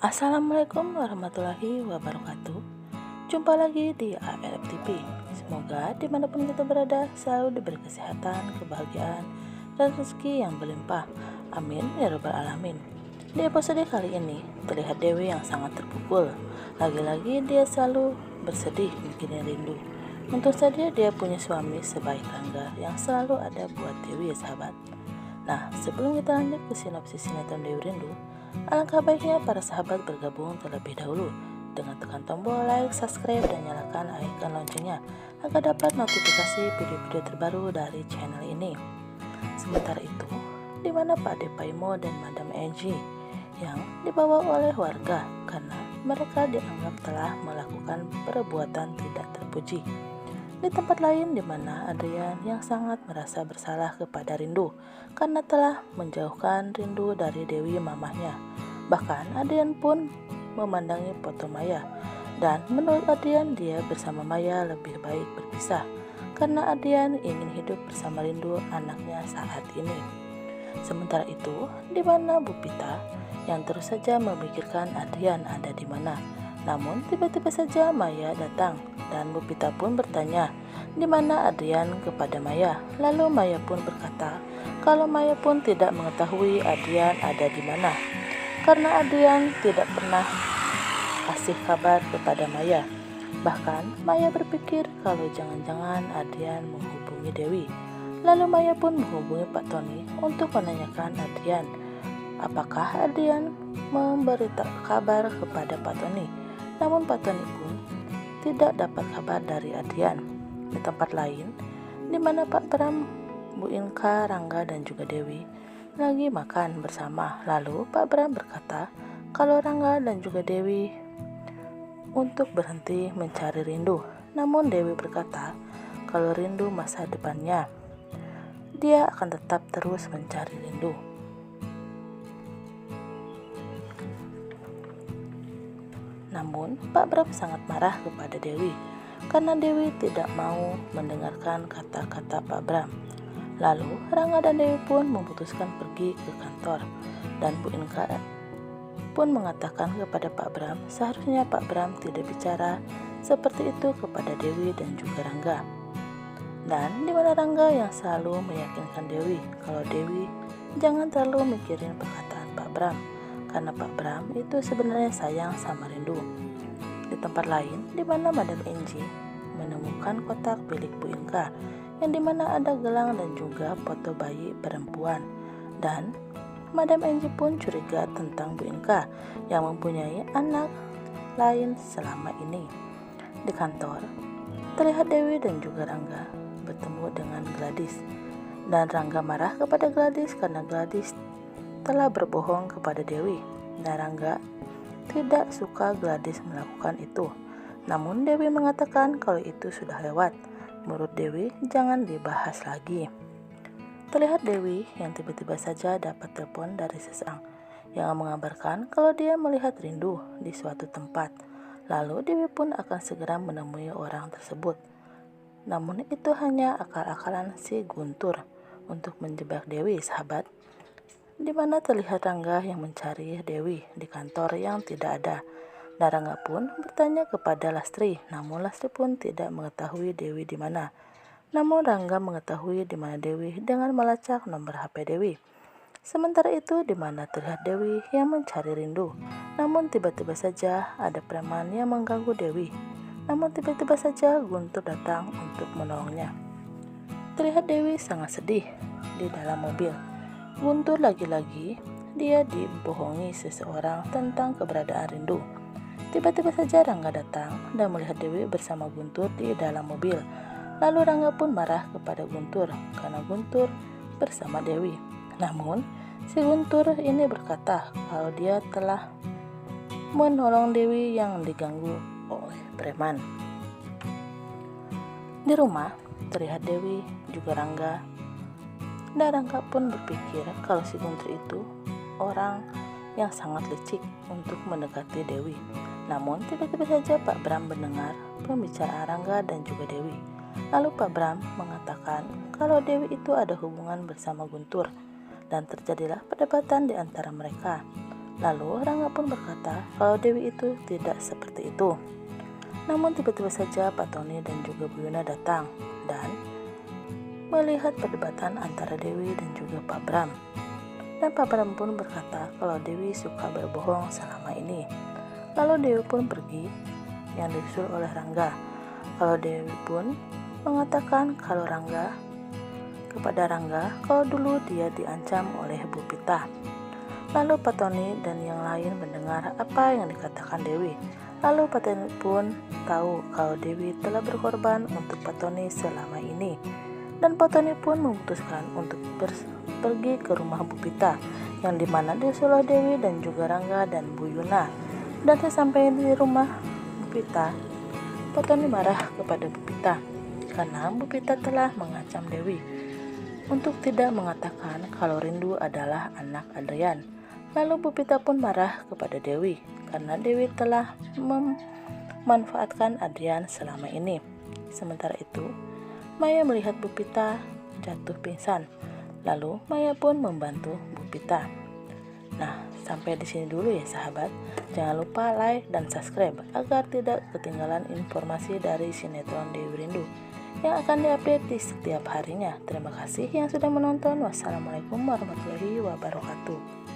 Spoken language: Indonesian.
Assalamualaikum warahmatullahi wabarakatuh. Jumpa lagi di ALF TV. Semoga dimanapun kita berada selalu diberi kesehatan, kebahagiaan, dan rezeki yang berlimpah. Amin ya rabbal alamin. Di episode kali ini terlihat Dewi yang sangat terpukul. Lagi-lagi dia selalu bersedih mikirin Rindu. Untung saja dia punya suami sebaik Rangga yang selalu ada buat Dewi ya sahabat. Nah, sebelum kita lanjut ke sinopsis sinetron Dewi Rindu, alangkah baiknya para sahabat bergabung terlebih dahulu dengan tekan tombol like, subscribe, dan nyalakan icon loncengnya agar dapat notifikasi video-video terbaru dari channel ini. Sementara itu, di mana Pak Depaimo dan Madam Angie yang dibawa oleh warga karena mereka dianggap telah melakukan perbuatan tidak terpuji. Di tempat lain di mana Adrian yang sangat merasa bersalah kepada Rindu karena telah menjauhkan Rindu dari Dewi mamahnya. Bahkan Adrian pun memandangi foto Maya dan menurut Adrian dia bersama Maya lebih baik berpisah karena Adrian ingin hidup bersama Rindu anaknya saat ini. Sementara itu di mana Bu Pita yang terus saja memikirkan Adrian ada di mana. Namun tiba-tiba saja Maya datang dan Bu Pita pun bertanya di mana Adrian kepada Maya. Lalu Maya pun berkata kalau Maya pun tidak mengetahui Adrian ada di mana karena Adrian tidak pernah kasih kabar kepada Maya. Bahkan Maya berpikir kalau jangan-jangan Adrian menghubungi Dewi. Lalu Maya pun menghubungi Pak Tony untuk menanyakan Adrian apakah Adrian memberi kabar kepada Pak Tony. Namun Pak Tony pun tidak dapat kabar dari Adrian. Di tempat lain, di mana Pak Bram, Bu Inka, Rangga, dan juga Dewi lagi makan bersama. Lalu Pak Bram berkata kalau Rangga dan juga Dewi untuk berhenti mencari Rindu. Namun Dewi berkata kalau Rindu masa depannya, dia akan tetap terus mencari Rindu. Namun Pak Bram sangat marah kepada Dewi karena Dewi tidak mau mendengarkan kata-kata Pak Bram. Lalu Rangga dan Dewi pun memutuskan pergi ke kantor dan Bu Inka pun mengatakan kepada Pak Bram seharusnya Pak Bram tidak bicara seperti itu kepada Dewi dan juga Rangga. Dan di mana Rangga yang selalu meyakinkan Dewi kalau Dewi jangan terlalu mikirin perkataan Pak Bram karena Pak Bram itu sebenarnya sayang sama Rindu. Di tempat lain, di mana Madam Angie menemukan kotak milik Bu Inka, yang dimana ada gelang dan juga foto bayi perempuan. Dan Madam Angie pun curiga tentang Bu Inka yang mempunyai anak lain selama ini. Di kantor, terlihat Dewi dan juga Rangga bertemu dengan Gladys. Dan Rangga marah kepada Gladys karena Gladys telah berbohong kepada Dewi dan Rangga tidak suka Gladys melakukan itu. Namun Dewi mengatakan kalau itu sudah lewat. Menurut Dewi jangan dibahas lagi. Terlihat Dewi yang tiba-tiba saja dapat telepon dari seseorang yang mengabarkan kalau dia melihat Rindu di suatu tempat. Lalu Dewi pun akan segera menemui orang tersebut. Namun itu hanya akal-akalan si Guntur untuk menjebak Dewi sahabat. Di mana terlihat Rangga yang mencari Dewi di kantor yang tidak ada. Dan Rangga pun bertanya kepada Lastri, namun Lastri pun tidak mengetahui Dewi di mana. Namun Rangga mengetahui di mana Dewi dengan melacak nomor HP Dewi. Sementara itu di mana terlihat Dewi yang mencari Rindu. Namun tiba-tiba saja ada preman yang mengganggu Dewi. Namun tiba-tiba saja Guntur datang untuk menolongnya. Terlihat Dewi sangat sedih di dalam mobil. Guntur lagi-lagi dia dibohongi seseorang tentang keberadaan Rindu. Tiba-tiba saja Rangga datang dan melihat Dewi bersama Guntur di dalam mobil. Lalu Rangga pun marah kepada Guntur karena Guntur bersama Dewi. Namun si Guntur ini berkata kalau dia telah menolong Dewi yang diganggu oleh preman. Di rumah terlihat Dewi juga Rangga. Dan Rangga pun berpikir kalau si Guntur itu orang yang sangat licik untuk mendekati Dewi. Namun tiba-tiba saja Pak Bram mendengar pembicaraan Rangga dan juga Dewi. Lalu Pak Bram mengatakan kalau Dewi itu ada hubungan bersama Guntur dan terjadilah perdebatan di antara mereka. Lalu Rangga pun berkata kalau Dewi itu tidak seperti itu. Namun tiba-tiba saja Pak Tony dan juga Bu Yuna datang dan melihat perdebatan antara Dewi dan juga Pak Bram. Dan Pak Bram pun berkata kalau Dewi suka berbohong selama ini. Lalu Dewi pun pergi yang disuruh oleh Rangga. Kalau Dewi pun mengatakan kepada Rangga kalau dulu dia diancam oleh Bu Pita. Lalu Pak Tony dan yang lain mendengar apa yang dikatakan Dewi. Lalu Pak Tony pun tahu kalau Dewi telah berkorban untuk Pak Tony selama ini. Dan Pak Tony pun memutuskan untuk pergi ke rumah Bu Pita, yang dimana disuruh Dewi dan juga Rangga dan Bu Yuna. Dan sesampai di rumah Bu Pita, Pak Tony marah kepada Bu Pita karena Bu Pita telah mengancam Dewi untuk tidak mengatakan kalau Rindu adalah anak Adrian. Lalu Bu Pita pun marah kepada Dewi karena Dewi telah memanfaatkan Adrian selama ini. Sementara itu, Maya melihat Bu Pita jatuh pingsan. Lalu Maya pun membantu Bu Pita. Nah, sampai di sini dulu ya sahabat. Jangan lupa like dan subscribe agar tidak ketinggalan informasi dari sinetron Dewi Rindu yang akan diupdate di setiap harinya. Terima kasih yang sudah menonton. Wassalamualaikum warahmatullahi wabarakatuh.